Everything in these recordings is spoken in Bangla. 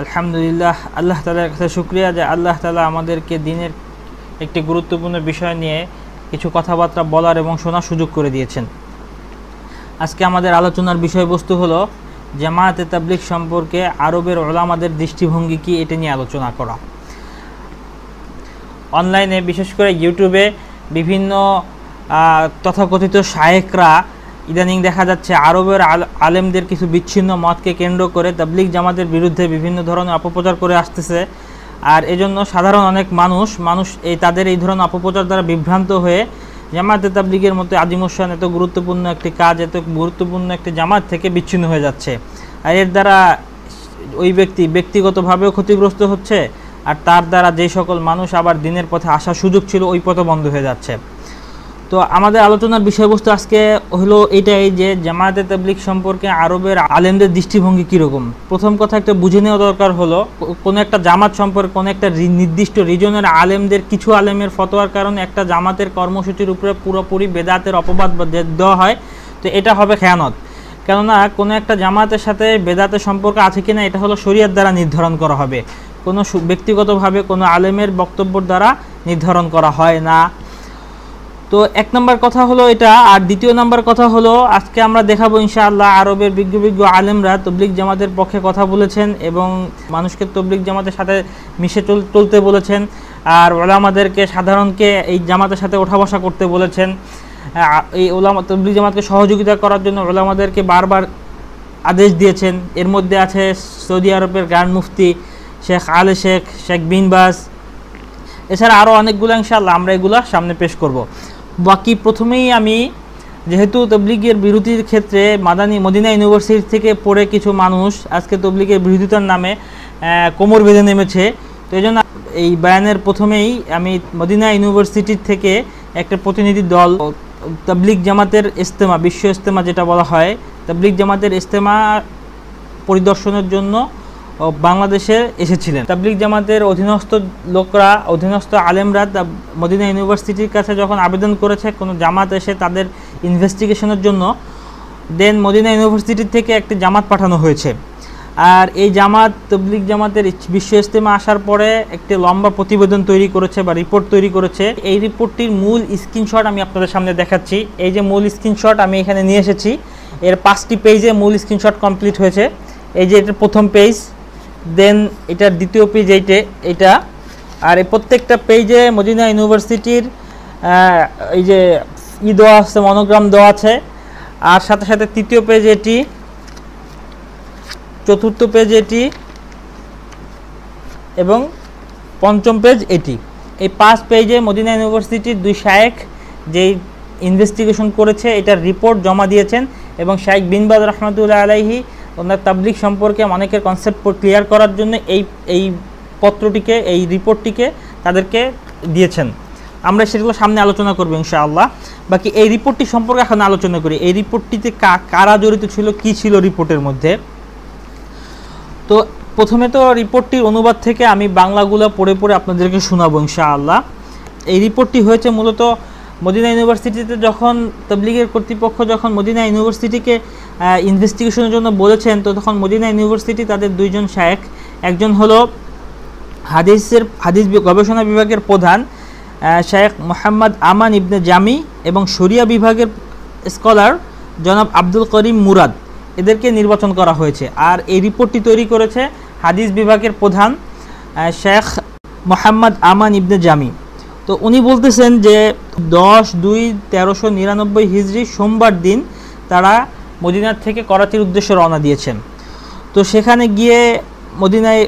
আলহামদুলিল্লাহ, আল্লাহ তাআলার কাছে শুকরিয়া যে আল্লাহ তাআলা আমাদেরকে দ্বীনের একটি গুরুত্বপূর্ণ বিষয় নিয়ে কিছু কথাবার্তা বলার এবং শোনার সুযোগ করে দিয়েছেন। আজকে আমাদের আলোচনার বিষয়বস্তু হলো জামায়াতে তাবলীগ সম্পর্কে আরবের উলামাদের দৃষ্টিভঙ্গি কি, এটা নিয়ে আলোচনা করা। অনলাইনে বিশেষ করে ইউটিউবে বিভিন্ন তথাকথিত শায়েখরা ইদানিং দেখা যাচ্ছে আরবের আলেমদের কিছু বিচ্ছিন্ন মতকে কেন্দ্র করে তাবলীগ জামাতের বিরুদ্ধে বিভিন্ন ধরনের অপপ্রচার করে আসতেছে। আর এজন্য সাধারণ অনেক মানুষ তাদের এই ধরনের অপপ্রচার দ্বারা বিভ্রান্ত হয়ে জামায়াতে তাবলীগের মতো আদিমুসান এত গুরুত্বপূর্ণ একটি কাজ, এত গুরুত্বপূর্ণ একটি জামাত থেকে বিচ্ছিন্ন হয়ে যাচ্ছে। আর এর দ্বারা ওই ব্যক্তিগতভাবেও ক্ষতিগ্রস্ত হচ্ছে, আর তার দ্বারা যে সকল মানুষ আবার দ্বীনের পথে আসার সুযোগ ছিল ওই পথ বন্ধ হয়ে যাচ্ছে। তো আমাদের আলোচনার বিষয়বস্তু আজকে হলো এটাই যে জামায়াতে তাবলীগ সম্পর্কে আরবের আলেমদের দৃষ্টিভঙ্গি কীরকম। প্রথম কথা একটা বুঝে নেওয়া দরকার হলো কোনো একটা জামাত সম্পর্কে কোনো একটা নির্দিষ্ট রিজনের আলেমদের কিছু আলেমের ফতোয়ার কারণে একটা জামাতের কর্মসূচির উপরে পুরোপুরি বেদাতের অপবাদ দেওয়া হয়, তো এটা হবে খেয়ানত। কেননা কোনো একটা জামাতের সাথে বেদাতের সম্পর্ক আছে কিনা এটা হলো শরীয়ত দ্বারা নির্ধারণ করা হবে, কোনো ব্যক্তিগতভাবে কোনো আলেমের বক্তব্য দ্বারা নির্ধারণ করা হয় না। তো এক নম্বর কথা হলো এটা। আর দ্বিতীয় নম্বর কথা হলো আজকে আমরা দেখাবো ইনশাআল্লাহ আরবের বিজ্ঞ আলেমরা তাবলীগ জামাতের পক্ষে কথা বলেছেন এবং মানুষকে তাবলীগ জামাতের সাথে মিশে চলতে বলেছেন, আর উলামাদেরকে সাধারণকে এই জামাতের সাথে ওঠা বসা করতে বলেছেন। এই তাবলীগ জামাতকে সহযোগিতা করার জন্য উলামাদেরকে বারবার আদেশ দিয়েছেন। এর মধ্যে আছে সৌদি আরবের গ্র্যান্ড মুফতি শেখ আলে শেখ বিন বাজ, এছাড়া আরও অনেকগুলো ইনশাআল্লাহ আমরা এগুলো সামনে পেশ করব। বাকি প্রথমেই আমি যেহেতু তাবলীগের বিরোধীর ক্ষেত্রে মদিনা ইউনিভার্সিটি থেকে পড়ে কিছু মানুষ আজকে তাবলীগের বিরোধিতার নামে কোমর বেঁধে নেমেছে, তো এই জন্য এই বয়ানের প্রথমেই আমি মদিনা ইউনিভার্সিটির থেকে একটা প্রতিনিধি দল তাবলীগ জামাতের ইজতেমা, বিশ্ব ইজতেমা যেটা বলা হয়, তাবলীগ জামাতের ইজতেমা পরিদর্শনের জন্য বাংলাদেশে এসেছিলেন। তাবলীগ জামাতের অধীনস্থ আলেমরা মদিনা ইউনিভার্সিটির কাছে যখন আবেদন করেছে কোনো জামাত এসে তাদের ইনভেস্টিগেশনের জন্য, দেন মদিনা ইউনিভার্সিটি থেকে একটি জামাত পাঠানো হয়েছে। আর এই জামাত তাবলীগ জামাতের বিশ্ব ইজতেমা আসার পরে একটি লম্বা প্রতিবেদন তৈরি করেছে বা রিপোর্ট তৈরি করেছে। এই রিপোর্টটির মূল স্ক্রিনশট আমি আপনাদের সামনে দেখাচ্ছি। এই যে মূল স্ক্রিনশট আমি এখানে নিয়ে এসেছি, এর 5টি পেজে মূল স্ক্রিনশট কমপ্লিট হয়েছে। এই যে এটার প্রথম পেজ, দেন এটার দ্বিতীয় পেজ এইটা, আর এই প্রত্যেকটা পেজে মদিনা ইউনিভার্সিটির এই যে দেওয়া আছে, মনোগ্রাম দেওয়া আছে, আর সাথে সাথে তৃতীয় পেজ এটি, চতুর্থ পেজ এটি এবং পঞ্চম পেজ এটি। এই 5 পেজে মদিনা ইউনিভার্সিটির 2 শায়েখ যেই ইনভেস্টিগেশন করেছে এটার রিপোর্ট জমা দিয়েছেন, এবং শাইখ বিন বাজ রহমাতুল্লাহ আলাইহি ওনার তাবলীগ সম্পর্কে অনেকের কনসেপ্ট ক্লিয়ার করার জন্য এই পত্রটিকে, এই রিপোর্টটিকে তাদেরকে দিয়েছেন। আমরা সেগুলো সামনে আলোচনা করব ইনশাআল্লাহ। বাকি এই রিপোর্টটি সম্পর্কে এখন আলোচনা করি। এই রিপোর্টটিতে কারা জড়িত ছিল, কি ছিল রিপোর্টের মধ্যে। তো প্রথমে তো রিপোর্টটির অনুবাদ থেকে আমি বাংলাগুলো পড়ে আপনাদেরকে শোনাবো ইনশাআল্লাহ। এই রিপোর্টটি হয়েছে মূলত মদিনা ইউনিভার্সিটিতে যখন তাবলীগের কর্তৃপক্ষ যখন মদিনা ইউনিভার্সিটিকে ইনভেস্টিগেশনের জন্য বলেছেন, তো তখন মদিনা ইউনিভার্সিটি তাদের 2 জন শায়েখ, একজন হলো হাদিস গবেষণা বিভাগের প্রধান শায়েখ মোহাম্মদ আমান ইবনে জামি এবং শরিয়া বিভাগের স্কলার জনাব আব্দুল করিম মুরাদ, এদেরকে নির্বাচন করা হয়েছে। আর এই রিপোর্টটি তৈরি করেছে হাদিস বিভাগের প্রধান শেখ মোহাম্মদ আমান ইবনে জামি। তো উনি বলতেছেন যে 10/2/1399 হিজরি সোমবার দিন তারা মদিনার থেকে করাচির উদ্দেশ্যে রওনা দিয়েছেন। তো সেখানে গিয়ে মদিনায়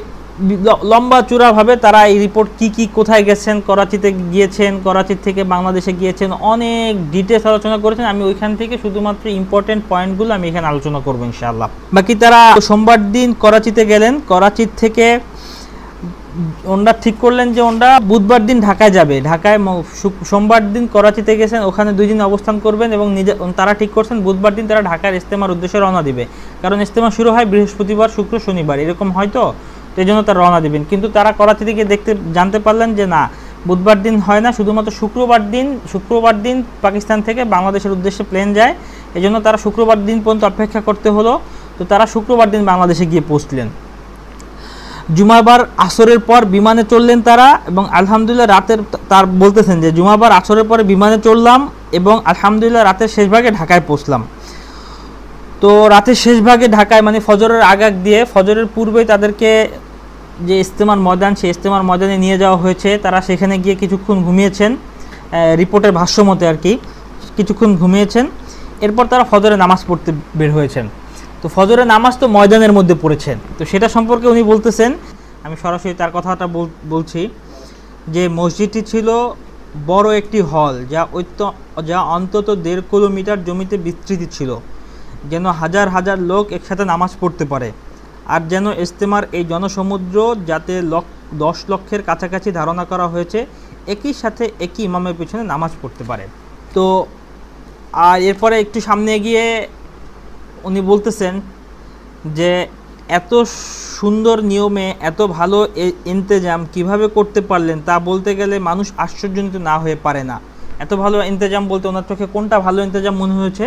লম্বা চূড়াভাবে তারা এই রিপোর্ট কি কোথায় গেছেন, করাচিতে গিয়েছেন, করাচি থেকে বাংলাদেশে গিয়েছেন, অনেক ডিটেলস আলোচনা করেছেন। আমি ওইখান থেকে শুধুমাত্র ইম্পর্টেন্ট পয়েন্টগুলো আমি এখানে আলোচনা করবো ইনশাআল্লাহ। বাকি তারা সোমবার দিন করাচিতে গেলেন, করাচি থেকে ওনারা ঠিক করলেন যে ওনারা বুধবার দিন ঢাকায় যাবে। ঢাকায় সোমবার দিন করাচিতে গেছেন, ওখানে 2 দিন অবস্থান করবেন এবং তারা ঠিক করছেন বুধবার দিন তারা ঢাকার ইজতেমার উদ্দেশ্যে রওনা দিবে। কারণ ইজতেমা শুরু হয় বৃহস্পতিবার, শুক্র, শনিবার এরকম হয়তো, তো এই জন্য তারা রওনা দিবেন। কিন্তু তারা করাচি থেকে জানতে পারলেন যে না, বুধবার দিন হয় না, শুধুমাত্র শুক্রবার দিন পাকিস্তান থেকে বাংলাদেশের উদ্দেশ্যে প্লেন যায়। এই জন্য তারা শুক্রবার দিন পর্যন্ত অপেক্ষা করতে হলো। তো তারা শুক্রবার দিন বাংলাদেশে গিয়ে পৌঁছলেন। জুমাবার আসরের পর বিমানে চললেন তারা, এবং আলহামদুলিল্লাহ রাতের তার বলতেছেন যে জুমাবার আসরের পরে বিমানে চললাম এবং আলহামদুলিল্লাহ রাতের শেষ ভাগে ঢাকায় পৌঁছলাম। তো রাতের শেষ ভাগে ঢাকায় মানে ফজরের আগাগ দিয়ে, ফজরের পূর্বেই তাদেরকে যে ইজতেমার ময়দান, সেই ইজতেমার ময়দানে নিয়ে যাওয়া হয়েছে। তারা সেখানে গিয়ে কিছুক্ষণ ঘুমিয়েছেন, রিপোর্টের ভাষ্য মতে আর কি, কিছুক্ষণ ঘুমিয়েছেন। এরপর তারা ফজরে নামাজ পড়তে বের হয়েছেন। তো ফজরের নামাজ তো ময়দানের মধ্যে পড়েছেন, তো সেটা সম্পর্কে উনি বলতেছেন, আমি সরাসরি তার কথাটা বলছি যে মসজিদটি ছিল বড় একটি হল, যা অন্তত 1.5 কিলোমিটার জমিতে বিস্তৃতি ছিল, যেন হাজার হাজার লোক একসাথে নামাজ পড়তে পারে। আর যেন ইজতেমার এই জনসমুদ্র, যাতে 10 লক্ষের কাছাকাছি ধারণা করা হয়েছে, একই সাথে একই ইমামের পিছনে নামাজ পড়তে পারে। তো আর এরপরে একটু সামনে গিয়ে উনি বলতেছেন যে এত সুন্দর নিয়মে এত ভালো ইন্তেজাম কিভাবে করতে পারলেন, তা বলতে গেলে মানুষ আশ্চর্যজনিত না হয়ে পারে না। এত ভালো ইন্তেজাম বলতে ওনার চোখে কোনটা ভালো ইন্তেজাম মনে হয়েছে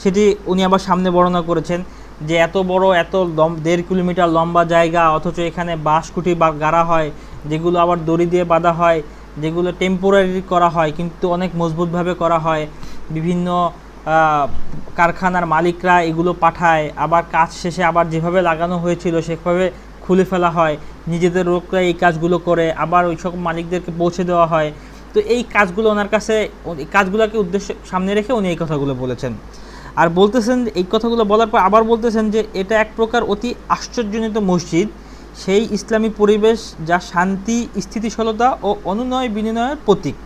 সেটি উনি আবার সামনে বর্ণনা করেছেন, যে এত বড়, এত 1.5 কিলোমিটার লম্বা জায়গা, অথচ এখানে বাঁশকুঠি বা গাড়া হয়, যেগুলো আবার দড়ি দিয়ে বাঁধা হয়, যেগুলো টেম্পোরারি করা হয় কিন্তু অনেক মজবুতভাবে করা হয়। বিভিন্ন কারখানার মালিকরা এগুলো পাঠায়, আবার কাজ শেষে আবার যেভাবে লাগানো হয়েছিল সেভাবে খুলে ফেলা হয়, নিজেদের লোকরা এই কাজগুলো করে, আবার ওই সব মালিকদেরকে পৌঁছে দেওয়া হয়। তো এই কাজগুলো ওনার কাছে, এই কাজগুলোকে উদ্দেশ্য সামনে রেখে উনি এই কথাগুলো বলেছেন। আর বলতেছেন, এই কথাগুলো বলার পর আবার বলতেছেন যে এটা এক প্রকার অতি আশ্চর্যজনিত মসজিদ, সেই ইসলামী পরিবেশ যা শান্তি, স্থিতিশীলতা ও অনুনয় বিনিময়ের প্রতীক।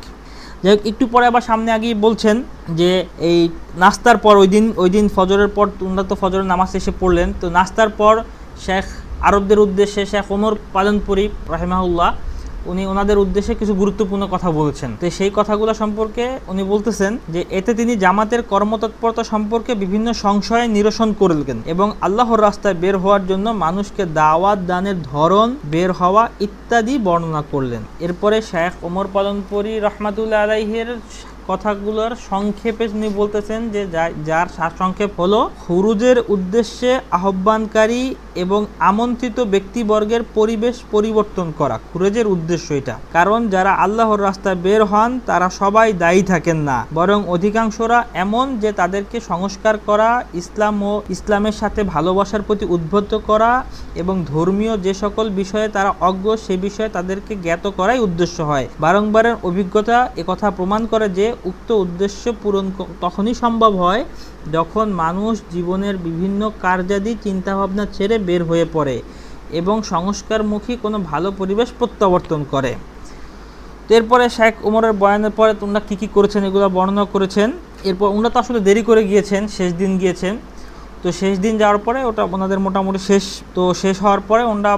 যাই হোক, একটু পরে আবার সামনে আগেই বলছেন যে এই নাস্তার পর ওই দিন ফজরের পর তোমরা তো ফজরের নামাজ এসে পড়লেন, তো নাস্তার পর শেখ আরবদের উদ্দেশ্যে শেখ ওমর পালনপুরি রাহিমাহুল্লাহ উনি ওনাদের উদ্দেশ্যে কিছু গুরুত্বপূর্ণ কথা বলেছেন। তো সেই কথাগুলো সম্পর্কে উনি বলতেছেন যে এতে তিনি জামাতের কর্মতৎপরতা সম্পর্কে বিভিন্ন সংশয় নিরসন করলেন এবং আল্লাহর রাস্তায় বের হওয়ার জন্য মানুষকে দাওয়াত দানের ধরন, বের হওয়া ইত্যাদি বর্ণনা করলেন। এরপরে শেখ ওমর পালনপুরি রহমাতুল্লাহ আলাইহির কথাগুলোর সংক্ষেপে তিনি বলতেছেন যে যার সারসংক্ষেপ হলো খুরুজের উদ্দেশ্যে আহ্বানকারী এবং আমন্ত্রিত ব্যক্তিবর্গের পরিবেশ পরিবর্তন করা। খুরুজের উদ্দেশ্য এটা, কারণ যারা আল্লাহর রাস্তায় বের হন তারা সবাই দায়ী থাকেন না, বরং অধিকাংশরা এমন যে তাদেরকে সংস্কার করা, ইসলাম ও ইসলামের সাথে ভালোবাসার প্রতি উদ্বুদ্ধ করা এবং ধর্মীয় যে সকল বিষয়ে তারা অজ্ঞ সে বিষয়ে তাদেরকে জ্ঞাত করাই উদ্দেশ্য হয়। বারংবারের অভিজ্ঞতা একথা প্রমাণ করে যে উক্ত উদ্দেশ্য পূরণ তখনই সম্ভব হয় যখন মানুষ জীবনের বিভিন্ন কার্যাদি চিন্তাভাবনা ছেড়ে বের হয়ে পড়ে এবং সংস্কারমুখী কোনো ভালো পরিবেশ প্রত্যাবর্তন করে। তো এরপরে শেখ ওমরের বয়ানের পরে তোমরা কী কী করেছেন এগুলো বর্ণনা করেছেন। এরপর ওনারা তো আসলে দেরি করে গিয়েছেন, শেষ দিন গিয়েছেন। তো শেষ দিন যাওয়ার পরে ওটা ওনাদের মোটামুটি শেষ হওয়ার পরে ওনারা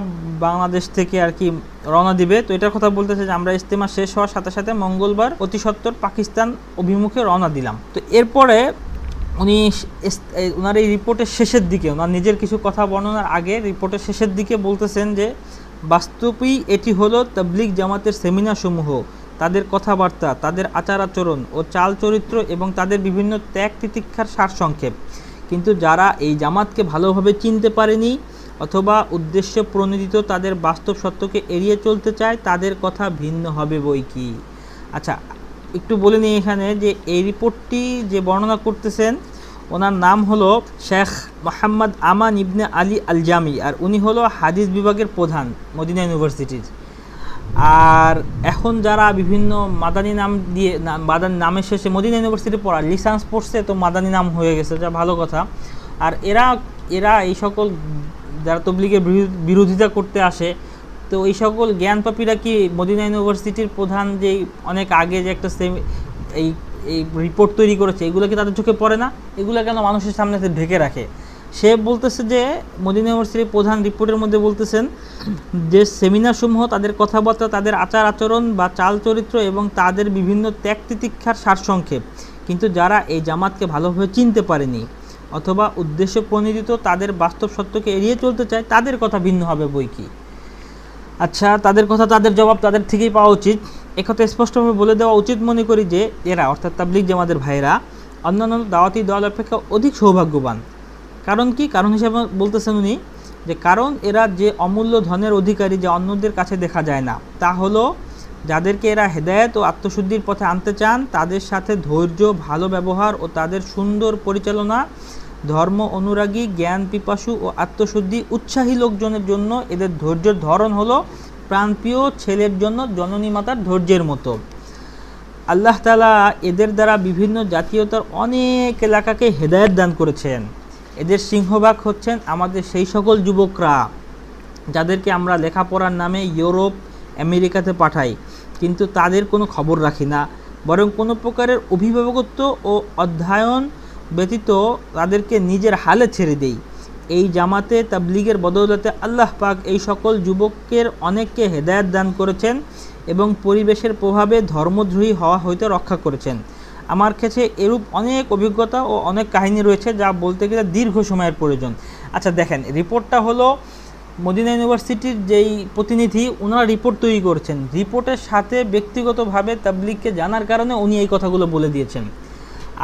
বাংলাদেশ থেকে আর কি রওনা দিবে। তো এটার কথা বলতেছে যে আমরা ইজতেমা শেষ হওয়ার সাথে সাথে মঙ্গলবার অতি সত্বর পাকিস্তান অভিমুখে রওনা দিলাম। তো এরপরে উনি ওনার এই রিপোর্টের শেষের দিকে, ওনার নিজের কিছু কথা বর্ণনার আগে রিপোর্টের শেষের দিকে বলতেছেন যে বাস্তবেই এটি হলো তাবলিগ জামাতের সেমিনার সমূহ, তাদের কথাবার্তা, তাদের আচার আচরণ ও চাল চরিত্র এবং তাদের বিভিন্ন ত্যাগ তিতিক্ষার সারসংক্ষেপ। কিন্তু যারা এই জামাতকে ভালোভাবে চিনতে পারেনি অথবা উদ্দেশ্য প্রণোদিত তাদের বাস্তব সত্যকে এড়িয়ে চলতে চায় তাদের কথা ভিন্ন হবে বই কি। আচ্ছা, একটু বলে নিই এখানে যে এই রিপোর্টটি যে বর্ণনা করতেছেন ওনার নাম হলো শেখ মোহাম্মদ আমান ইবনে আলী আল জামি, আর উনি হলো হাদিস বিভাগের প্রধান মদিনা ইউনিভার্সিটির। আর এখন যারা বিভিন্ন মাদানী নাম দিয়ে নামের শেষে মদিনা ইউনিভার্সিটি পড়া লিসেন্স পড়ছে, তো মাদানী নাম হয়ে গেছে, যা ভালো কথা। আর এরা এই সকল যারা তবলিগের বিরোধিতা করতে আসে তো এই সকল জ্ঞানপাপীরা কি মদিনা ইউনিভার্সিটির প্রধান যেই অনেক আগে যে একটা এই এই রিপোর্ট তৈরি করেছে, এগুলো কি তাদের চোখে পড়ে না? এগুলো কেন মানুষের সামনে ঢেকে রাখে? সে বলতেছে যে মদিনা ইউনিভার্সিটির প্রধান রিপোর্টের মধ্যে বলতেছেন যে সেমিনারসমূহ তাদের কথাবার্তা, তাদের আচার আচরণ বা চাল চরিত্র এবং তাদের বিভিন্ন ত্যাগ তিতিক্ষার সারসংক্ষেপ, কিন্তু যারা এই জামাতকে ভালোভাবে চিনতে পারেনি অথবা উদ্দেশ্য প্রণোদিত তাদের বাস্তব সত্যকে এড়িয়ে চলতে চায়, তাদের কথা ভিন্ন হবে বই কি। আচ্ছা, তাদের কথা, তাদের জবাব তাদের থেকেই পাওয়া উচিত। একথা স্পষ্টভাবে বলে দেওয়া উচিত মনে করি যে এরা অর্থাৎ তাবলিগ জামাতের ভাইরা অন্যান্য দাওয়াতি দল অপেক্ষা অধিক সৌভাগ্যবান। কারণ কি? কারণ হিসেবে বলতেছেন উনি যে কারণ এরা যে অমূল্য ধনের অধিকারী যা অন্যদের কাছে দেখা যায় না, তা হলো যাদেরকে এরা হেদায়েত ও আত্মশুদ্ধির পথে আনতে চান তাদের সাথে ধৈর্য, ভালো ব্যবহার ও তাদের সুন্দর পরিচালনা ধর্ম অনুরাগী, জ্ঞান পিপাসু ও আত্মশুদ্ধি উৎসাহী লোকজনের জন্য এদের ধৈর্যের ধরন হলো প্রাণপ্রিয় ছেলের জন্য জননী মাতার ধৈর্যের মতো। আল্লাহ তাআলা এদের দ্বারা বিভিন্ন জাতীয়তার অনেক এলাকাকে হেদায়েত দান করেছেন। এদের সিংহভাগ হচ্ছেন আমাদের সেই সকল যুবকরা যাদেরকে আমরা লেখাপড়ার নামে ইউরোপ, আমেরিকাতে পাঠাই, কিন্তু তাদের কোনো খবর রাখি না, বরং কোনো প্রকারের অভিভাবকত্ব ও অধ্যয়ন ব্যতীত তাদেরকে নিজের হালে ছেড়ে দেই। এই জামাতে তাবলিগের বদৌলতে আল্লাহ পাক এই সকল যুবকের অনেককে হেদায়েত দান করেছেন এবং পরিবেশের প্রভাবে ধর্মদ্রোহী হওয়া হইতে রক্ষা করেছেন। আমার কাছে এরূপ অনেক অভিজ্ঞতা ও অনেক কাহিনী রয়েছে যা বলতে গেলে দীর্ঘ সময়ের প্রয়োজন। আচ্ছা দেখেন, রিপোর্টটা হলো মদিনা ইউনিভার্সিটির যেই প্রতিনিধি ওনারা রিপোর্ট তৈরি করেছেন, রিপোর্টের সাথে ব্যক্তিগতভাবে তাবলিগকে জানার কারণে উনি এই কথাগুলো বলে দিয়েছেন।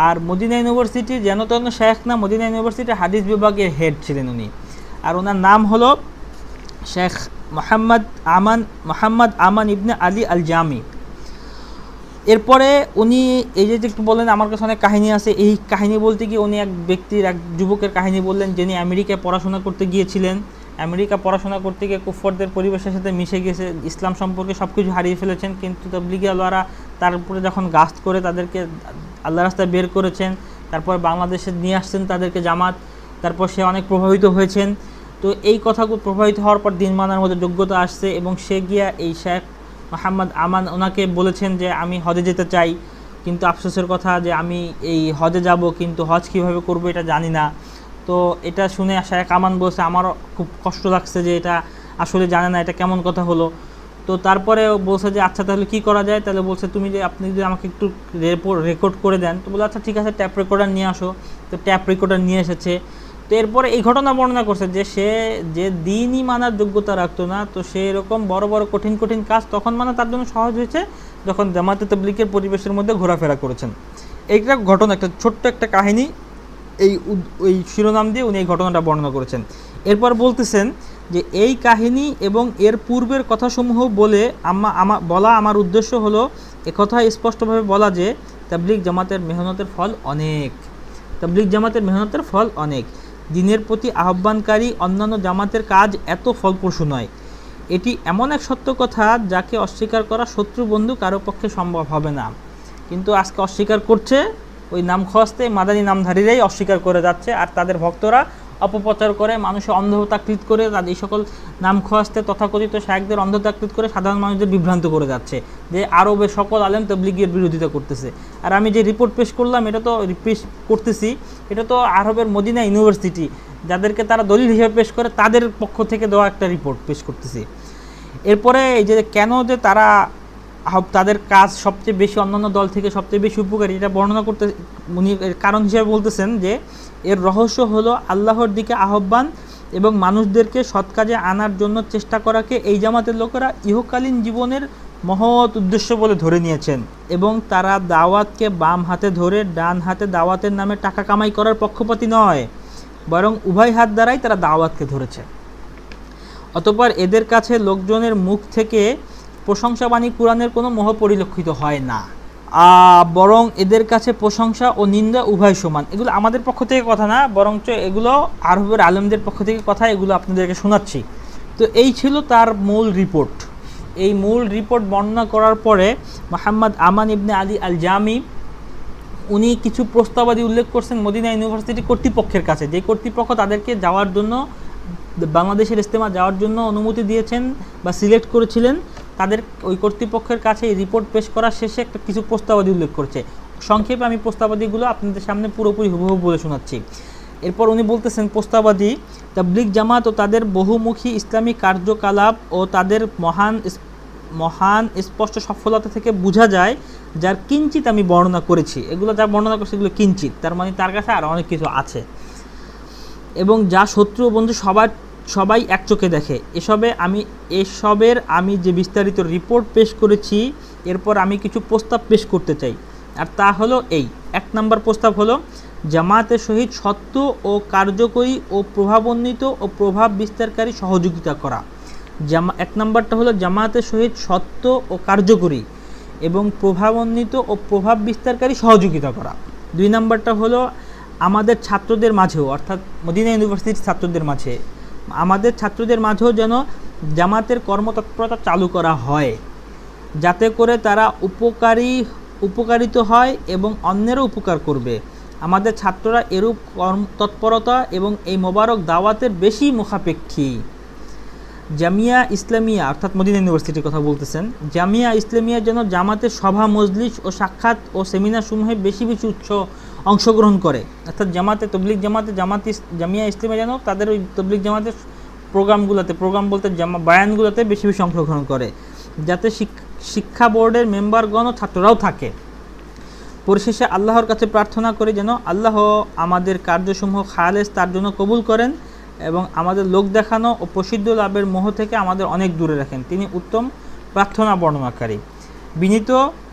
আর মদিনা ইউনিভার্সিটির যেন তেন শেখ না, মদিনা ইউনিভার্সিটির হাদিস বিভাগের হেড ছিলেন উনি, আর ওনার নাম হলো শেখ মোহাম্মদ আমান ইবনে আলী আল জামি। এরপরে উনি এই যে একটু বললেন আমার কাছে অনেক কাহিনী আছে, এই কাহিনী বলতে গিয়ে উনি এক ব্যক্তির, এক যুবকের কাহিনী বললেন যিনি আমেরিকায় পড়াশোনা করতে গিয়েছিলেন। আমেরিকা পড়াশোনা করতে গিয়ে কুফরদের পরিবেশের সাথে মিশে গেছে, ইসলাম সম্পর্কে সব কিছু হারিয়ে ফেলেছেন, কিন্তু তাবলিগি আল্লাহরা তার উপরে যখন গাস্ত করে তাদেরকে আল্লাহ রাস্তায় বের করেছেন, তারপর বাংলাদেশে নিয়ে আসছেন তাদেরকে জামাত, তারপর সে অনেক প্রভাবিত হয়েছেন। তো এই কথাগুলো প্রভাবিত হওয়ার পর দিন মানার মধ্যে যোগ্যতা আসছে এবং সে গিয়া এই শেখ মোহাম্মদ আমান ওনাকে বলেছেন যে আমি হজে যেতে চাই, কিন্তু আফসোসের কথা যে আমি এই হজে যাব, কিন্তু হজ কীভাবে করবো এটা জানি না। তো এটা শুনে শেখ আমান বলছে আমারও খুব কষ্ট লাগছে যে এটা আসলে জানে না, এটা কেমন কথা হলো। তো তারপরে বলছে যে আচ্ছা তাহলে কী করা যায়, তাহলে বলছে তুমি যে আপনি যদি আমাকে একটু রেকর্ড করে দেন। তো বলে আচ্ছা ঠিক আছে, ট্যাপ রেকর্ডার নিয়ে আসো। তো ট্যাপ রেকর্ডার নিয়ে এসেছে। তো এরপরে এই ঘটনা বর্ণনা করছে যে সে যে দিনই মানার যোগ্যতা রাখতো না, তো সে এরকম বড় বড় কঠিন কঠিন কাজ তখন মানা তার জন্য সহজ হয়েছে যখন জামাতে তাবলীগের পরিবেশের মধ্যে ঘোরাফেরা করেছেন। এইটা ঘটনা, একটা ছোট্ট একটা কাহিনী, এই শিরোনাম দিয়ে উনি এই ঘটনাটা বর্ণনা করেছেন। এরপর বলতেছেন যে এই কাহিনী এবং এর পূর্বের কথাসমূহ বলা আমার উদ্দেশ্য হলো একথা স্পষ্টভাবে বলা যে তাবলীগ জামাতের মেহনতের ফল অনেক। তাবলীগ জামাতের মেহনতের ফল অনেক। দিনের প্রতি আহ্বানকারী অন্যান্য জামাতের কাজ এত ফলপ্রসূ নয়। এটি এমন এক সত্য কথা যাকে অস্বীকার করা শত্রু বন্ধু কারো পক্ষে সম্ভব হবে না, কিন্তু আজকে অস্বীকার করছে ওই নাম খোয়াস্তে মাদানী নামধারীরাই অস্বীকার করে যাচ্ছে, আর তাদের ভক্তরা অপপ্রচার করে মানুষের অন্ধতাকৃত করে, তাদের এই সকল নাম খোয়াস্তে তথাকথিত শায়েখদের অন্ধতাকৃত করে সাধারণ মানুষদের বিভ্রান্ত করে যাচ্ছে যে আরবের সকল আলেম তাবলীগের বিরোধিতা করতেছে। আর আমি যে রিপোর্ট পেশ করলাম এটা তো এটা তো আরবের মদিনা ইউনিভার্সিটি যাদেরকে তারা দলিল হিসেবে পেশ করে তাদের পক্ষ থেকে দেওয়া একটা রিপোর্ট পেশ করতেছি। এরপরে এই যে কেন যে তাদের কাজ সবচেয়ে বেশি অন্যান্য দল থেকে সবচেয়ে বেশি উপকারী এটা বর্ণনা করতে উনি কারণ হিসেবে বলতেছেন যে এর রহস্য হলো আল্লাহর দিকে আহ্বান এবং মানুষদেরকে সৎ কাজে আনার জন্য চেষ্টা করাকে এই জামাতের লোকেরা ইহকালীন জীবনের মহৎ উদ্দেশ্য বলে ধরে নিয়েছেন এবং তারা দাওয়াতকে বাম হাতে ধরে ডান হাতে দাওয়াতের নামে টাকা কামাই করার পক্ষপাতী নয়, বরং উভয় হাত দ্বারাই তারা দাওয়াতকে ধরেছে। অতঃপর এদের কাছে লোকজনের মুখ থেকে প্রশংসাবাণী কুরআনের কোনো মোহ পরিলক্ষিত হয় না, বরং এদের কাছে প্রশংসা ও নিন্দা উভয় সমান। এগুলো আমাদের পক্ষ থেকে কথা না, বরঞ্চ এগুলো আরবের আলেমদের পক্ষ থেকে কথা, এগুলো আপনাদেরকে শোনাচ্ছি। তো এই ছিল তার মূল রিপোর্ট। এই মূল রিপোর্ট বর্ণনা করার পরে মোহাম্মদ আমান ইবনে আলী আল জামি উনি কিছু প্রস্তাবাদি উল্লেখ করছেন মদিনা ইউনিভার্সিটি কর্তৃপক্ষের কাছে, যে কর্তৃপক্ষ তাদেরকে যাওয়ার জন্য বাংলাদেশের ইজতেমা যাওয়ার জন্য অনুমতি দিয়েছেন বা সিলেক্ট করেছিলেন, তাদের ওই কর্তৃপক্ষের কাছে এই রিপোর্ট পেশ করার শেষে একটা কিছু প্রস্তাবাদি উল্লেখ করছে। সংক্ষেপে আমি প্রস্তাবাদিগুলো আপনাদের সামনে পুরোপুরি হুবহু বলে শোনাচ্ছি। এরপর উনি বলতেছেন, প্রস্তাবাদি তাবলিগ জামাত ও তাদের বহুমুখী ইসলামী কার্যকলাপ ও তাদের মহান স্পষ্ট সফলতা থেকে বোঝা যায়, যার কিঞ্চিত আমি বর্ণনা করেছি। এগুলো যা বর্ণনা করছে এগুলো কিঞ্চিত, তার মানে তার কাছে আরও অনেক কিছু আছে, এবং যা শত্রু বন্ধু সবাই এক চোখে দেখে। এসবের আমি যে বিস্তারিত রিপোর্ট পেশ করেছি, এরপর আমি কিছু প্রস্তাব পেশ করতে চাই। আর তা হলো এই 1 নম্বর প্রস্তাব হলো জামাতের সহিত সত্য ও কার্যকরী ও প্রভাবান্বিত ও প্রভাব বিস্তারকারী সহযোগিতা করা। 1 নম্বরটা হলো জামাতের সহিত সত্য ও কার্যকরী এবং প্রভাবান্বিত ও প্রভাব বিস্তারকারী সহযোগিতা করা। 2 নম্বরটা হলো আমাদের ছাত্রদের মাঝেও, অর্থাৎ মদিনা ইউনিভার্সিটির ছাত্রদের মাঝেও যেন জামাতের কর্মতৎপরতা চালু করা হয়, যাতে করে তারা উপকারিত হয় এবং অন্যেরও উপকার করবে। আমাদের ছাত্ররা এরূপ তৎপরতা এবং এই মোবারক দাওয়াতের বেশি মুখাপেক্ষী। জামিয়া ইসলামিয়া, অর্থাৎ মদিনা ইউনিভার্সিটির কথা বলতেছেন, জামিয়া ইসলামিয়া যেন জামাতের সভা, মজলিস ও সাক্ষাৎ ও সেমিনার সমূহে বেশি অংশগ্রহণ করে। অর্থাৎ জামিয়া ইসলামিয়া যেন তাদের ওই তবলিগ জামাতের প্রোগ্রাম বলতে বায়ানগুলোতে বেশি অংশগ্রহণ করে, যাতে শিক্ষা বোর্ডের মেম্বারগণ ও ছাত্ররাও থাকে। পরিশেষে আল্লাহর কাছে প্রার্থনা করি যেন আল্লাহ আমাদের কার্যসমূহ খালেস তার জন্য কবুল করেন এবং আমাদের লোক দেখানো ও প্রসিদ্ধ লাভের মোহ থেকে আমাদের অনেক দূরে রাখেন। তিনি উত্তম প্রার্থনা বর্ণনাকারী। বিনীত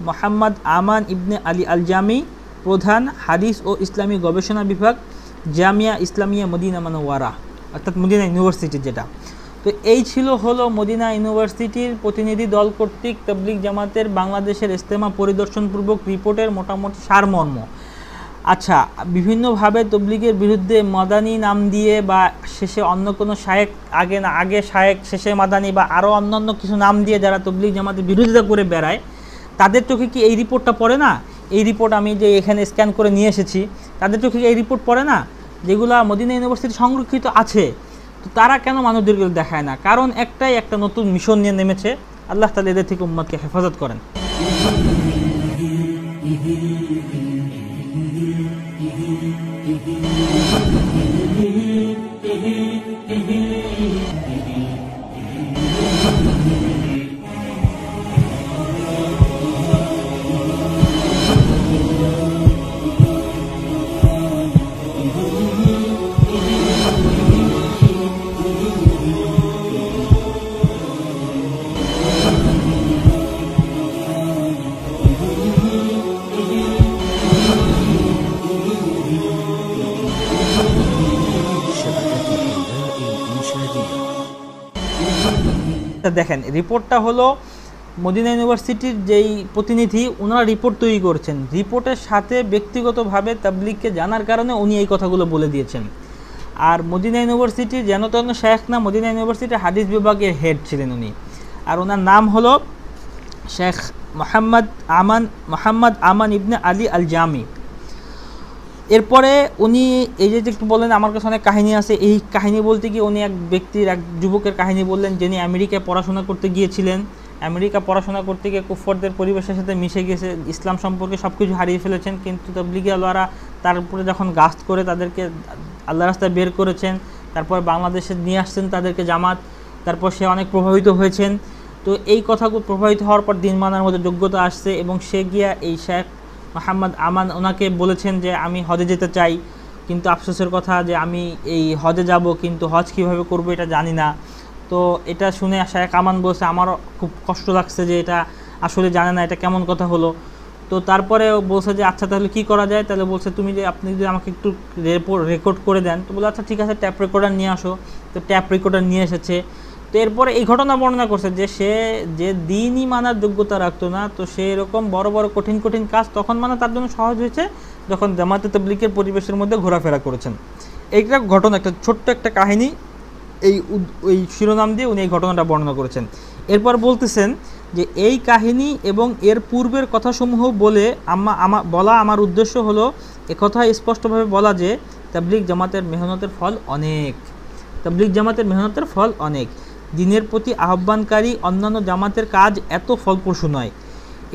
মোহাম্মদ আমান ইবনে আলী আল জামি, প্রধান হাদিস ও ইসলামী গবেষণা বিভাগ, জামিয়া ইসলামিয়া মদিনা মানওয়ারা, অর্থাৎ মদিনা ইউনিভার্সিটি যেটা। তো এই হলো মদিনা ইউনিভার্সিটির প্রতিনিধি দল কর্তৃক তাবলিগ জামাতের বাংলাদেশের ইজতেমা পরিদর্শনপূর্বক রিপোর্টের মোটামুটি সারমর্ম। আচ্ছা, বিভিন্নভাবে তবলিগের বিরুদ্ধে মাদানি নাম দিয়ে বা শেষে অন্য কোনো শায়েক, আগে শায়েক শেষে মাদানি বা আরও অন্যান্য কিছু নাম দিয়ে যারা তবলিগ জামাতের বিরোধিতা করে বেড়ায়, তাদের চোখে কি এই রিপোর্টটা পড়ে না? এই রিপোর্ট আমি যে এখানে স্ক্যান করে নিয়ে এসেছি, তাদের চোখে কি এই রিপোর্ট পড়ে না, যেগুলো মদিনা ইউনিভার্সিটি সংরক্ষিত আছে? তো তারা কেন মানুষদেরকে দেখায় না? কারণ একটা নতুন মিশন নিয়ে নেমেছে। আল্লাহ তাআলা এদের থেকে উম্মতকে হেফাজত করেন। দেখেন, রিপোর্টটা হলো মদিনা ইউনিভার্সিটির যেই প্রতিনিধি, ওনারা রিপোর্ট তৈরি করছেন। রিপোর্টের সাথে ব্যক্তিগতভাবে তাবলিগকে জানার কারণে উনি এই কথাগুলো বলে দিয়েছেন। আর মদিনা ইউনিভার্সিটির যেন তেন শেখ না, মদিনা ইউনিভার্সিটির হাদিস বিভাগের হেড ছিলেন উনি। আর ওনার নাম হলো শেখ মোহাম্মদ আমান ইবনে আলী আল জামি। এরপরে উনি এই যে একটু বললেন, আমার কাছে অনেক কাহিনী আছে। এই কাহিনী বলতে গিয়ে উনি এক যুবকের কাহিনী বললেন, যিনি আমেরিকায় পড়াশোনা করতে গিয়েছিলেন। আমেরিকা পড়াশোনা করতে গিয়ে কুফরদের পরিবেশের সাথে মিশে গেছে, ইসলাম সম্পর্কে সব কিছু হারিয়ে ফেলেছেন। কিন্তু তাবলিগি আল্লাহরা তার উপরে যখন গাস্ত করে তাদেরকে আল্লাহ রাস্তায় বের করেছেন, তারপর বাংলাদেশে নিয়ে আসছেন তাদেরকে জামাত, তারপর সে অনেক প্রভাবিত হয়েছেন। তো এই কথাগুলো প্রভাবিত হওয়ার পর দিন মানার মধ্যে যোগ্যতা আসছে এবং সে গিয়া এই শেখ মোহাম্মদ আমান ওনাকে বলেছেন যে আমি হজে যেতে চাই, কিন্তু আফসোসের কথা যে আমি এই হজে যাব, কিন্তু হজ কীভাবে করবো এটা জানি না। তো এটা শুনে শেখ আমান বলছে আমারও খুব কষ্ট লাগছে যে এটা আসলে জানে না, এটা কেমন কথা হলো। তো তারপরে বলছে যে আচ্ছা তাহলে কী করা যায়? তাহলে বলছে আপনি যদি আমাকে একটু রেকর্ড করে দেন। তো বলে আচ্ছা ঠিক আছে, ট্যাপ রেকর্ডার নিয়ে আসো। তো ট্যাপ রেকর্ডার নিয়ে এসেছে। তো এরপরে এই ঘটনা বর্ণনা করছে যে সে যে দিনই মানার যোগ্যতা রাখতো না, তো সে এরকম বড় বড় কঠিন কাজ তখন মানা তার জন্য সহজ হয়েছে যখন জামাতে তাবলীগের পরিবেশের মধ্যে ঘোরাফেরা করেছেন। এইটা ঘটনা, একটা ছোট্ট একটা কাহিনী, এই শিরোনাম দিয়ে উনি এই ঘটনাটা বর্ণনা করেছেন। এরপর বলতেছেন যে এই কাহিনী এবং এর পূর্বের কথাসমূহ বলে আমার উদ্দেশ্য হলো একথা স্পষ্টভাবে বলা যে তাবলীগ জামাতের মেহনতের ফল অনেক। তাবলীগ জামাতের মেহনতের ফল অনেক। দ্বীনের প্রতি আহ্বানকারী অন্যান্য জামাতের কাজ এত ফলপ্রসূ নয়।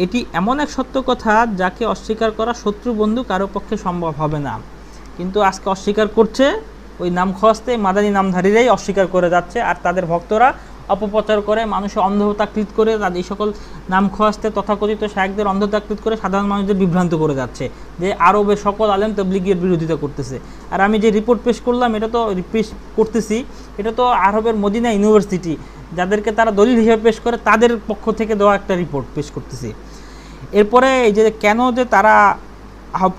এটি এমন এক সত্য কথা যাকে অস্বীকার করা শত্রু বন্ধু কারো পক্ষে সম্ভব হবে না। কিন্তু আজকে অস্বীকার করছে ওই নাম খস্তে মাদানী নামধারীরাই অস্বীকার করে যাচ্ছে, আর তাদের ভক্তরা অপপ্রচার করে মানুষের অন্ধতাকৃত করে এই সকল নাম খস্তে তথাকথিত শায়েখদের অন্ধতাকৃত করে সাধারণ মানুষদের বিভ্রান্ত করে যাচ্ছে যে আরবের সকল আলেম তাবলীগের বিরোধিতা করতেছে। আর আমি যে রিপোর্ট পেশ করলাম এটা তো পেশ করতেছি, এটা তো আরবের মদিনা ইউনিভার্সিটি যাদেরকে তারা দলিল হিসেবে পেশ করে তাদের পক্ষ থেকে দেওয়া একটা রিপোর্ট পেশ করতেছি। এরপরে এই যে কেন যে তারা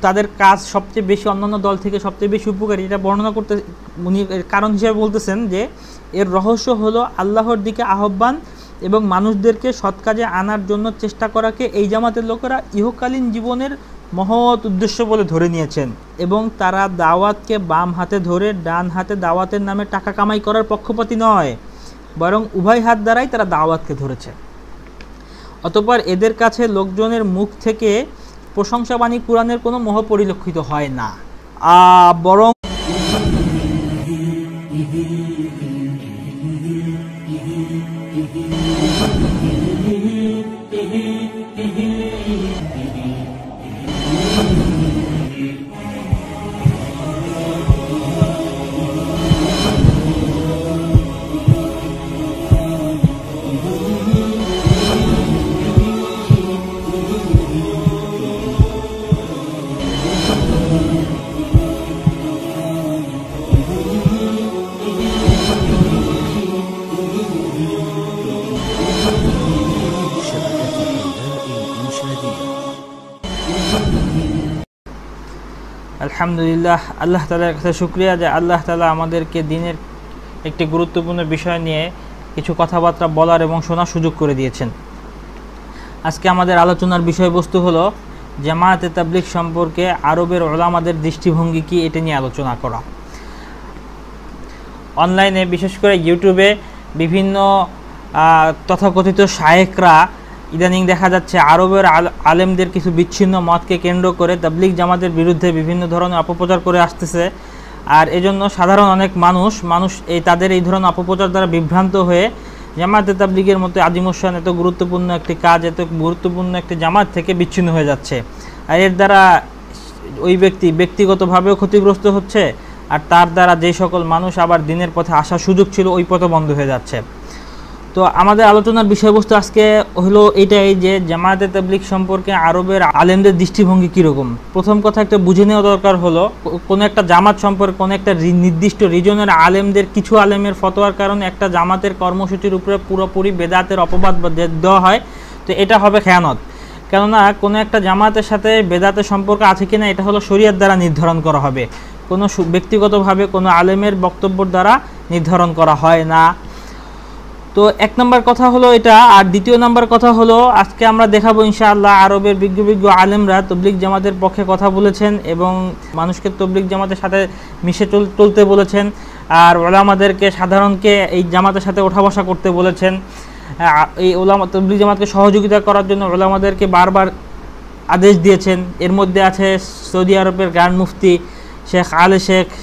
তাদের কাজ সবচেয়ে বেশি অন্যান্য দল থেকে সবচেয়ে বেশি উপকারী এটা বর্ণনা করতে উনি কারণ হিসেবে বলতেছেন যে এর রহস্য হলো আল্লাহর দিকে আহ্বান এবং মানুষদেরকে সৎ কাজে আনার জন্য চেষ্টা করাকে এই জামাতের লোকেরা ইহকালীন জীবনের মহৎ উদ্দেশ্য বলে ধরে নিয়েছেন এবং তারা দাওয়াতকে বাম হাতে ধরে ডান হাতে দাওয়াতের নামে টাকা কামাই করার পক্ষপাতী নয়, বরং উভয় হাত দ্বারাই তারা দাওয়াতকে ধরেছে। অতঃপর এদের কাছে লোকজনের মুখ থেকে প্রশংসাবাণী কুরআনের কোনো মোহ পরিলক্ষিত হয় না, বরং আলহামদুলিল্লাহ, আল্লাহ তাআলার কাছে শুকরিয়া যে আল্লাহ তাআলা আমাদেরকে দ্বীনের একটি গুরুত্বপূর্ণ বিষয় নিয়ে কিছু কথাবার্তা বলার এবং শোনার সুযোগ করে দিয়েছেন। আজকে আমাদের আলোচনার বিষয়বস্তু হলো জামায়াতে তাবলীগ সম্পর্কে আরবের উলামাদের দৃষ্টিভঙ্গি কি, এটা নিয়ে আলোচনা করা। অনলাইনে বিশেষ করে ইউটিউবে বিভিন্ন তথাকথিত শায়েখরা ইদানিং দেখা যাচ্ছে আরবের আলেমদের কিছু বিচ্ছিন্ন মতকে কেন্দ্র করে তাবলীগ জামাতের বিরুদ্ধে বিভিন্ন ধরনের অপপ্রচার করে আসতেছে। আর এজন্য সাধারণ অনেক মানুষ তাদের এই ধরনের অপপ্রচার দ্বারা বিভ্রান্ত হয়ে জামায়াতে তাবলীগের মতো আদিমুসান এত গুরুত্বপূর্ণ একটি কাজ, এত গুরুত্বপূর্ণ একটি জামাত থেকে বিচ্ছিন্ন হয়ে যাচ্ছে। আর এর দ্বারা ওই ব্যক্তিগতভাবেও ক্ষতিগ্রস্ত হচ্ছে, আর তার দ্বারা যে সকল মানুষ আবার দ্বীনের পথে আসার সুযোগ ছিল ওই পথে বন্ধ হয়ে যাচ্ছে। তো আমাদের আলোচনার বিষয়বস্তু আজকে হলো এটাই যে জামায়াতে তাবলীগ সম্পর্কে আরবের আলেমদের দৃষ্টিভঙ্গি কীরকম। প্রথম কথা একটা বুঝে নেওয়া দরকার হলো কোনো একটা জামাত সম্পর্কে কোনো একটা নির্দিষ্ট রিজনের আলেমদের কিছু আলেমের ফতোয়ার কারণে একটা জামাতের কর্মসূচির উপরে পুরোপুরি বেদাতের অপবাদ দেওয়া হয়, তো এটা হবে খেয়ানত। কেননা কোনো একটা জামাতের সাথে বেদাতের সম্পর্ক আছে কিনা এটা হলো শরীয়ত দ্বারা নির্ধারণ করা হবে, কোনো ব্যক্তিগতভাবে কোনো আলেমের বক্তব্যের দ্বারা নির্ধারণ করা হয় না। তো এক নম্বর কথা হলো এটা। আর দ্বিতীয় নম্বর কথা হলো আজকে আমরা দেখাবো ইনশাআল্লাহ আরবের বিজ্ঞ আলেমরা তবলীগ জামাতের পক্ষে কথা বলেছেন এবং মানুষকে তবলীগ জামাতের সাথে মিশে চলতে বলেছেন, আর ওলামাদেরকে সাধারণকে এই জামাতের সাথে ওঠা বসা করতে বলেছেন। এই তবলীগ জামাতকে সহযোগিতা করার জন্য ওলামাদেরকে বারবার আদেশ দিয়েছেন। এর মধ্যে আছে সৌদি আরবের গ্র্যান্ড মুফতি শেখ আলে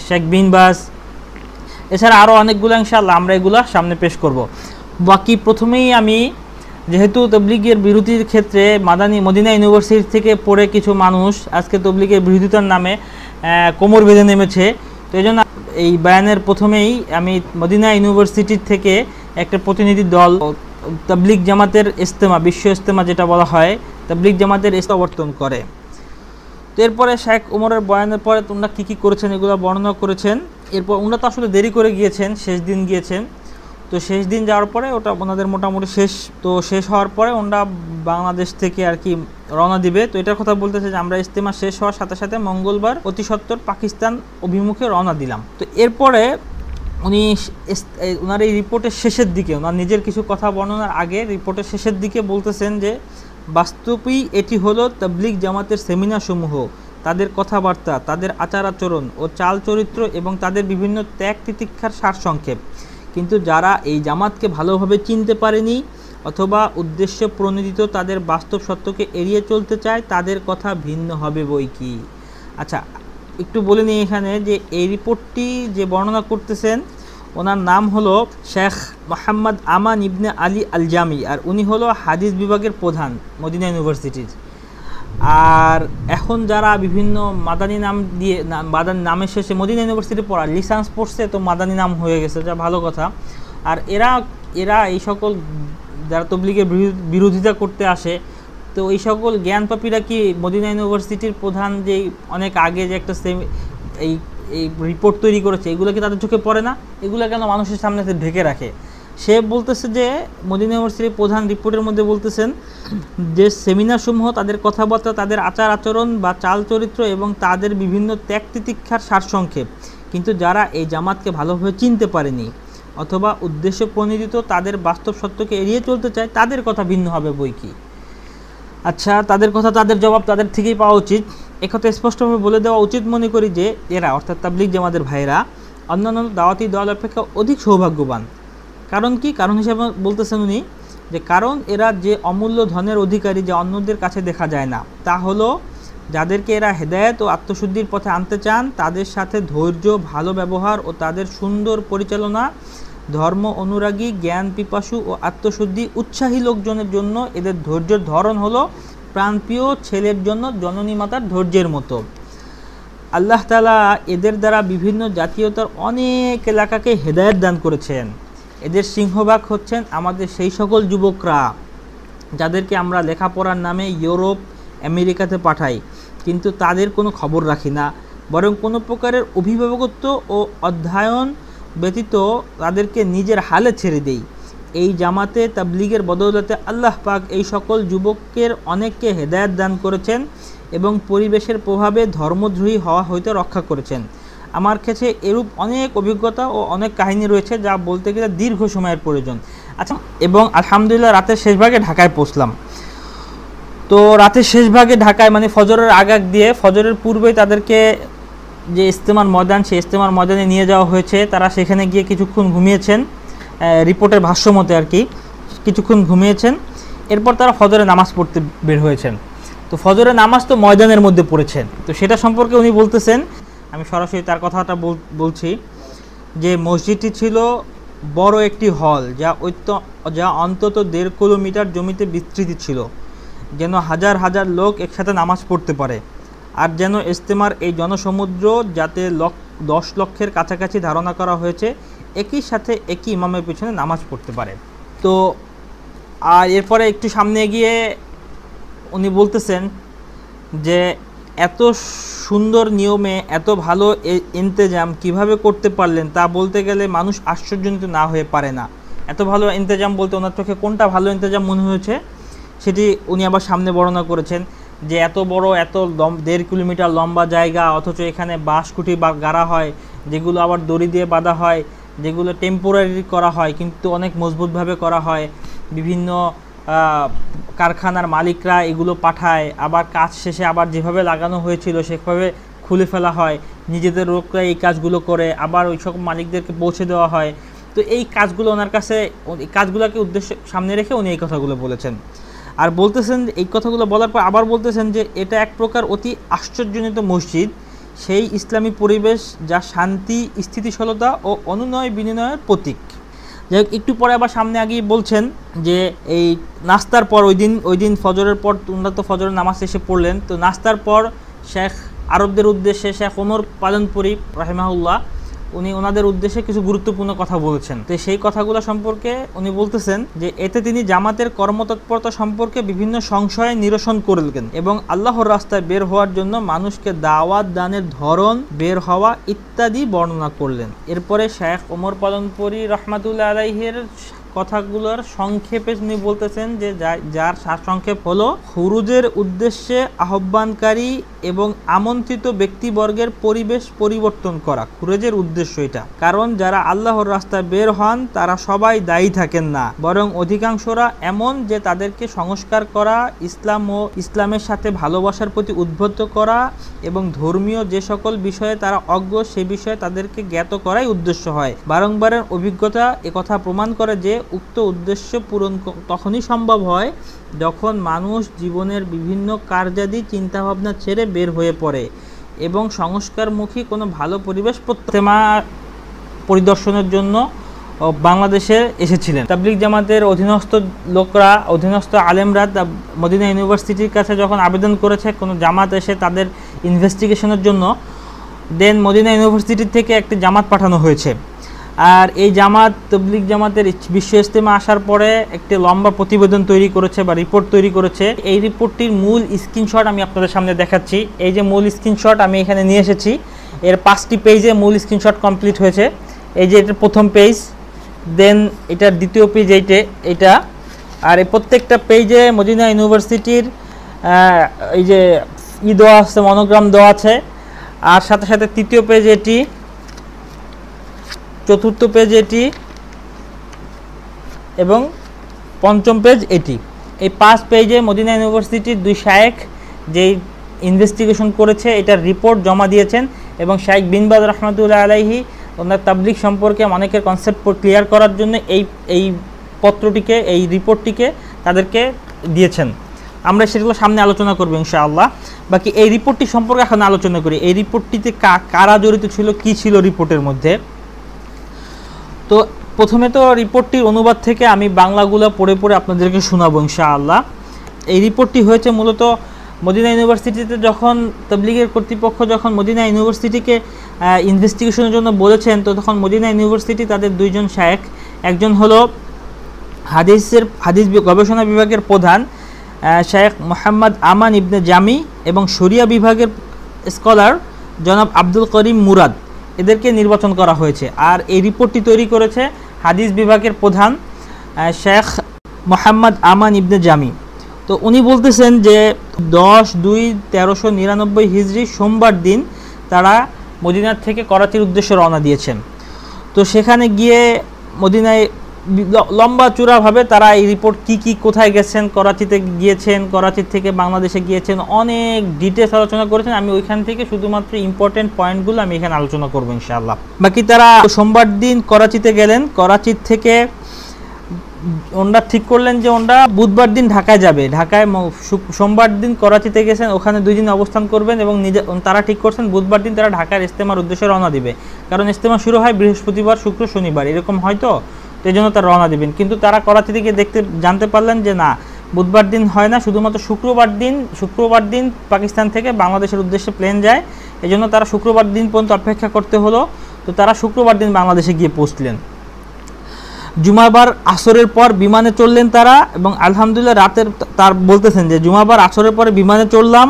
শেখ বিন বাজ, এছাড়া আরও অনেকগুলো ইনশাআল্লাহ আমরা এগুলো সামনে পেশ করব। বাকি প্রথমেই আমি যেহেতু তবলীগের বিরোধীর ক্ষেত্রে মদিনা ইউনিভার্সিটি থেকে পড়ে কিছু মানুষ আজকে তবলীগের বিরোধিতার নামে কোমর বেঁধে নেমেছে, তো এই জন্য এই বয়ানের প্রথমেই আমি মদিনা ইউনিভার্সিটির থেকে একটা প্রতিনিধি দল তবলীগ জামাতের ইজতেমা, বিশ্ব ইজতেমা যেটা বলা হয়, তবলীগ জামাতের প্রবর্তন করে। তো এরপরে শেখ ওমরের বয়ানের পরে তোমরা কী করেছেন এগুলো বর্ণনা করেছেন। এরপর ওনারা তো আসলে দেরি করে গিয়েছেন, শেষ দিন গিয়েছেন। তো শেষ দিন যাওয়ার পরে ওটা ওনাদের মোটামুটি শেষ হওয়ার পরে ওনারা বাংলাদেশ থেকে আর কি রওনা দিবে। তো এটার কথা বলতেছে যে আমরা ইজতেমা শেষ হওয়ার সাথে সাথে মঙ্গলবার অতি সত্বর পাকিস্তান অভিমুখে রওনা দিলাম। তো এরপরে ওনার এই রিপোর্টের শেষের দিকে, ওনার নিজের কিছু কথা বর্ণনার আগে রিপোর্টের শেষের দিকে বলতেছেন যে বাস্তবেই এটি হলো তাবলীগ জামাতের সেমিনার সমূহ, তাদের কথাবার্তা, তাদের আচার আচরণ ও চাল চরিত্র এবং তাদের বিভিন্ন ত্যাগ তিতিক্ষার সারসংক্ষেপ। কিন্তু যারা এই জামাতকে ভালোভাবে চিনতে পারেনি অথবা উদ্দেশ্য প্রণোদিত তাদের বাস্তব সত্যকে এড়িয়ে চলতে চায় তাদের কথা ভিন্ন হবে বই কি। আচ্ছা, একটু বলে নিই এখানে যে এই রিপোর্টটি যে বর্ণনা করতেছেন ওনার নাম হলো শেখ মোহাম্মদ আমান ইবনে আলী আল জামি, আর উনি হলো হাদিস বিভাগের প্রধান মদিনা ইউনিভার্সিটির। আর এখন যারা বিভিন্ন মাদানী নাম দিয়ে মাদানী নামের শেষে মদিনা ইউনিভার্সিটি পড়া লিসেন্স পড়ছে, তো মাদানী নাম হয়ে গেছে, যা ভালো কথা। আর এরা এই সকল যারা তবলিগের বিরোধিতা করতে আসে, তো এই সকল জ্ঞানপাপীরা কি মদিনা ইউনিভার্সিটির প্রধান যে অনেক আগে যে একটা এই এই রিপোর্ট তৈরি করেছে, এগুলো কি তাদের চোখে পড়ে না? এগুলো কেন মানুষের সামনে ঢেকে রাখে? সে বলতেছে যে মদিনা ইউনিভার্সিটির প্রধান রিপোর্টের মধ্যে বলতেছেন যে সেমিনার সমূহ, তাদের কথাবার্তা, তাদের আচার আচরণ বা চাল চরিত্র এবং তাদের বিভিন্ন ত্যাগ তিতিক্ষার সারসংক্ষেপ, কিন্তু যারা এই জামাতকে ভালোভাবে চিনতে পারেনি অথবা উদ্দেশ্য প্রণোদিত তাদের বাস্তব সত্যকে এড়িয়ে চলতে চায়, তাদের কথা ভিন্ন হবে বই কি। আচ্ছা, তাদের কথা, তাদের জবাব তাদের থেকেই পাওয়া উচিত। একথা স্পষ্টভাবে বলে দেওয়া উচিত মনে করি যে এরা, অর্থাৎ তাবলিগ জামাতের ভাইরা, অন্যান্য দাওয়াতি দল অপেক্ষা অধিক সৌভাগ্যবান। কারণ কি? কারণ হিসেবে বলতেছেন উনি যে কারণ এরা যে অমূল্য ধনের অধিকারী যা অন্যদের কাছে দেখা যায় না, তা হলো যাদেরকে এরা হেদায়েত ও আত্মশুদ্ধির পথে আনতে চান, তাদের সাথে ধৈর্য, ভালো ব্যবহার ও তাদের সুন্দর পরিচালনা ধর্ম অনুরাগী, জ্ঞান পিপাসু ও আত্মশুদ্ধি উৎসাহী লোকজনের জন্য এদের ধৈর্যের ধরন হলো প্রাণপ্রিয় ছেলের জন্য জননী মাতার ধৈর্যের মতো। আল্লাহ তাআলা এদের দ্বারা বিভিন্ন জাতীয়তার অনেক এলাকাকে হেদায়েত দান করেছেন। এদের সিংহভাগ হচ্ছেন আমাদের সেই সকল যুবকরা যাদেরকে আমরা লেখাপড়ার নামে ইউরোপ, আমেরিকাতে পাঠাই, কিন্তু তাদের কোনো খবর রাখি না, বরং কোনো প্রকারের অভিভাবকত্ব ও অধ্যয়ন ব্যতীত তাদেরকে নিজের হালে ছেড়ে দেই। এই জামাতে তাবলিগের বদৌলতে আল্লাহ পাক এই সকল যুবকের অনেককে হেদায়েত দান করেছেন এবং পরিবেশের প্রভাবে ধর্মদ্রোহী হওয়া হইতে রক্ষা করেছেন। আমার কাছে এরূপ অনেক অভিজ্ঞতা ও অনেক কাহিনী রয়েছে যা বলতে গেলে দীর্ঘ সময়ের প্রয়োজন। আচ্ছা, এবং আলহামদুলিল্লাহ রাতের শেষ ভাগে ঢাকায় পৌঁছলাম। তো রাতের শেষ ভাগে ঢাকায়, মানে ফজরের আগ দিয়ে, ফজরের পূর্বেই তাদেরকে যে ইজতেমার ময়দান, সেই ইজতেমার ময়দানে নিয়ে যাওয়া হয়েছে। তারা সেখানে গিয়ে কিছুক্ষণ ঘুমিয়েছেন, রিপোর্টের ভাষ্য মতে আর কি, কিছুক্ষণ ঘুমিয়েছেন। এরপর তারা ফজরে নামাজ পড়তে বের হয়েছেন। তো ফজরের নামাজ তো ময়দানের মধ্যে পড়েছেন, তো সেটা সম্পর্কে উনি বলতেছেন, আমি সরাসরি তার কথাটা বলছি, যে মসজিদটি ছিল বড় একটি হল যা অন্তত 1.5 কিলোমিটার জমিতে বিস্তৃত ছিল, যেন হাজার হাজার লোক একসাথে নামাজ পড়তে পারে, আর যেন ইজতেমার এই জনসমুদ্র, যাতে 10 লক্ষের কাছাকাছি ধারণা করা হয়েছে, একই সাথে একই ইমামের পিছনে নামাজ পড়তে পারে। তো আর এরপরে একটু সামনে গিয়ে উনি বলতেছেন যে এত সুন্দর নিয়মে এত ভালো ইন্তেজাম কিভাবে করতে পারলেন, তা বলতে গেলে মানুষ আশ্চর্যজনিত না হয়ে পারে না। এত ভালো ইন্তেজাম বলতে ওনার চোখে কোনটা ভালো ইন্তেজাম মনে হয়েছে সেটি উনি আবার সামনে বর্ণনা করেছেন, যে এত বড়, এত 1.5 কিলোমিটার লম্বা জায়গা, অথচ এখানে বাঁশকুঠি বা গাড়া হয়, যেগুলো আবার দড়ি দিয়ে বাঁধা হয়, যেগুলো টেম্পোরারি করা হয় কিন্তু অনেক মজবুতভাবে করা হয়। বিভিন্ন কারখানার মালিকরা এগুলো পাঠায়, আবার কাজ শেষে আবার যেভাবে লাগানো হয়েছিল সেভাবে খুলে ফেলা হয়, নিজেদের লোকরা এই কাজগুলো করে, আবার ওই সব মালিকদেরকে পৌঁছে দেওয়া হয়। তো এই কাজগুলো ওনার কাছে, এই কাজগুলোকে উদ্দেশ্য সামনে রেখে উনি এই কথাগুলো বলেছেন। আর বলতেছেন, এই কথাগুলো বলার পর আবার বলতেছেন যে এটা এক প্রকার অতি আশ্চর্যজনিত মসজিদ, সেই ইসলামী পরিবেশ যা শান্তি, স্থিতিশীলতা ও অনুনয় বিনিময়ের প্রতীক। যাই হোক, একটু পরে আবার সামনে আগেই বলছেন যে এই নাস্তার পর, ওই দিন ফজরের পর, তোমরা তো ফজরের নামাজ এসে পড়লেন, তো নাস্তার পর শেখ আরবদের উদ্দেশ্যে শেখ ওমর পালনপুরি রাহিমাহুল্লাহ উনি ওনাদের উদ্দেশ্যে কিছু গুরুত্বপূর্ণ কথা বলেছেন। তো সেই কথাগুলো সম্পর্কে উনি বলতেছেন যে এতে তিনি জামাতের কর্মতৎপরতা সম্পর্কে বিভিন্ন সংশয় নিরসন করলেন এবং আল্লাহর রাস্তায় বের হওয়ার জন্য মানুষকে দাওয়াত দানের ধরন, বের হওয়া ইত্যাদি বর্ণনা করলেন। এরপরে শেখ ওমর পালনপুরি রহমাতুল্লাহ আলাইহির কথাগুলোর সংক্ষেপে তিনি বলতেছেন যে যার সারসংক্ষেপ হলো, খুরুজের উদ্দেশ্যে আহ্বানকারী এবং আমন্ত্রিত ব্যক্তিবর্গের পরিবেশ পরিবর্তন করা খুরুজের উদ্দেশ্য এটা। কারণ যারা আল্লাহর রাস্তায় বের হন তারা সবাই দায়ী থাকেন না, বরং অধিকাংশরা এমন যে তাদেরকে সংস্কার করা, ইসলাম ও ইসলামের সাথে ভালোবাসার প্রতি উদ্বুদ্ধ করা এবং ধর্মীয় যে সকল বিষয়ে তারা অজ্ঞ সে বিষয়ে তাদেরকে জ্ঞাত করাই উদ্দেশ্য হয়। বারংবারের অভিজ্ঞতা একথা প্রমাণ করে যে উক্ত উদ্দেশ্য পূরণ তখনই সম্ভব হয় যখন মানুষ জীবনের বিভিন্ন কার্যাদি চিন্তাভাবনা ছেড়ে বের হয়ে পড়ে এবং সংস্কারমুখী কোনো ভালো পরিবেশ পরিদর্শনের জন্য বাংলাদেশে এসেছিলেন। তাবলিগ জামাতের অধীনস্থ লোকরা, অধীনস্থ আলেমরা মদিনা ইউনিভার্সিটির কাছে যখন আবেদন করেছে কোনো জামাত এসে তাদের ইনভেস্টিগেশনের জন্য, দেন মদিনা ইউনিভার্সিটি থেকে একটি জামাত পাঠানো হয়েছে। আর এই জামাত, তাবলিগ জামাতের বিশ্ব ইজতেমা আসার পরে একটি লম্বা প্রতিবেদন তৈরি করেছে বা রিপোর্ট তৈরি করেছে। এই রিপোর্টটির মূল স্ক্রিনশট আমি আপনাদের সামনে দেখাচ্ছি। এই যে মূল স্ক্রিনশট আমি এখানে নিয়ে এসেছি, এর 5টি পেজে মূল স্ক্রিনশট কমপ্লিট হয়েছে। এই যে এটার প্রথম পেজ, দেন এটার দ্বিতীয় পেজ এইটা, আর এই প্রত্যেকটা পেজে মদিনা ইউনিভার্সিটির এই যে দেওয়া আছে, মনোগ্রাম দেওয়া আছে। আর সাথে সাথে তৃতীয় পেজ এটি, চতুর্থ পেজ এটি এবং পঞ্চম পেজ এটি। এই 5 পেজে মদিনা ইউনিভার্সিটির 2 শায়েখ যেই ইনভেস্টিগেশন করেছে এটার রিপোর্ট জমা দিয়েছেন, এবং শায়েখ বিন বাজ রহমাতুল্লাহ আলাইহি ওনার তাবলিগ সম্পর্কে অনেকের কনসেপ্ট ক্লিয়ার করার জন্য এই পত্রটিকে, এই রিপোর্টটিকে তাদেরকে দিয়েছেন। আমরা সেগুলো সামনে আলোচনা করব ইনশাআল্লাহ। বাকি এই রিপোর্টটি সম্পর্কে এখন আলোচনা করি। এই রিপোর্টটিতে কারা জড়িত ছিল, কি ছিল রিপোর্টের মধ্যে। তো প্রথমে তো রিপোর্টটির অনুবাদ থেকে আমি বাংলাগুলো পড়ে পড়ে আপনাদেরকে শোনাবো ইনশাআল্লাহ। এই রিপোর্টটি হয়েছে মূলত মদিনা ইউনিভার্সিটিতে যখন তাবলিগের কর্তৃপক্ষ যখন মদিনা ইউনিভার্সিটিকে ইনভেস্টিগেশনের জন্য বলেছেন, তো তখন মদিনা ইউনিভার্সিটি তাদের 2 জন শায়েখ, একজন হলো হাদিস গবেষণা বিভাগের প্রধান শায়েখ মোহাম্মদ আমান ইবনে জামি এবং শরিয়া বিভাগের স্কলার জনাব আব্দুল করিম মুরাদ, এদেরকে নির্বাচন করা হয়েছে। আর এই রিপোর্টটি তৈরি করেছে হাদিস বিভাগের প্রধান শেখ মোহাম্মদ আমান ইবনে জামি। তো উনি বলতেছেন যে 10/2/1399 হিজরি সোমবার দিন তারা মদিনার থেকে করাচির উদ্দেশ্যে রওনা দিয়েছেন। তো সেখানে গিয়ে মদিনায় লম্বা চূড়াভাবে তারা এই রিপোর্ট কি কোথায় গেছেন, করাচিতে গিয়েছেন, করাচি থেকে বাংলাদেশে গিয়েছেন, অনেক ডিটেলস আলোচনা করেছেন। আমি ওইখান থেকে শুধুমাত্র ইম্পর্টেন্ট পয়েন্টগুলো আমি এখানে আলোচনা করবো ইনশাআল্লাহ। বাকি তারা সোমবার দিন করাচিতে গেলেন। করাচি থেকে ওনারা ঠিক করলেন যে ওনারা বুধবার দিন ঢাকায় যাবে। ঢাকায় সোমবার দিন করাচিতে গেছেন, ওখানে 2 দিন অবস্থান করবেন এবং তারা ঠিক করছেন বুধবার দিন তারা ঢাকার ইজতেমার উদ্দেশ্যে রওনা দিবে। কারণ ইজতেমা শুরু হয় বৃহস্পতিবার, শুক্র, শনিবার, এরকম হয়তো, এই জন্য তারা রওনা দিবেন। কিন্তু তারা করাচি থেকে জানতে পারলেন যে না, বুধবার দিন হয় না, শুধুমাত্র শুক্রবার দিন পাকিস্তান থেকে বাংলাদেশের উদ্দেশ্যে প্লেন যায়। এই জন্য তারা শুক্রবার দিন পর্যন্ত অপেক্ষা করতে হলো। তো তারা শুক্রবার দিন বাংলাদেশে গিয়ে পৌঁছলেন। জুমাবার আসরের পর বিমানে চললেন তারা, এবং আলহামদুলিল্লাহ রাতের তার বলতেছেন যে জুমাবার আসরের পরে বিমানে চললাম,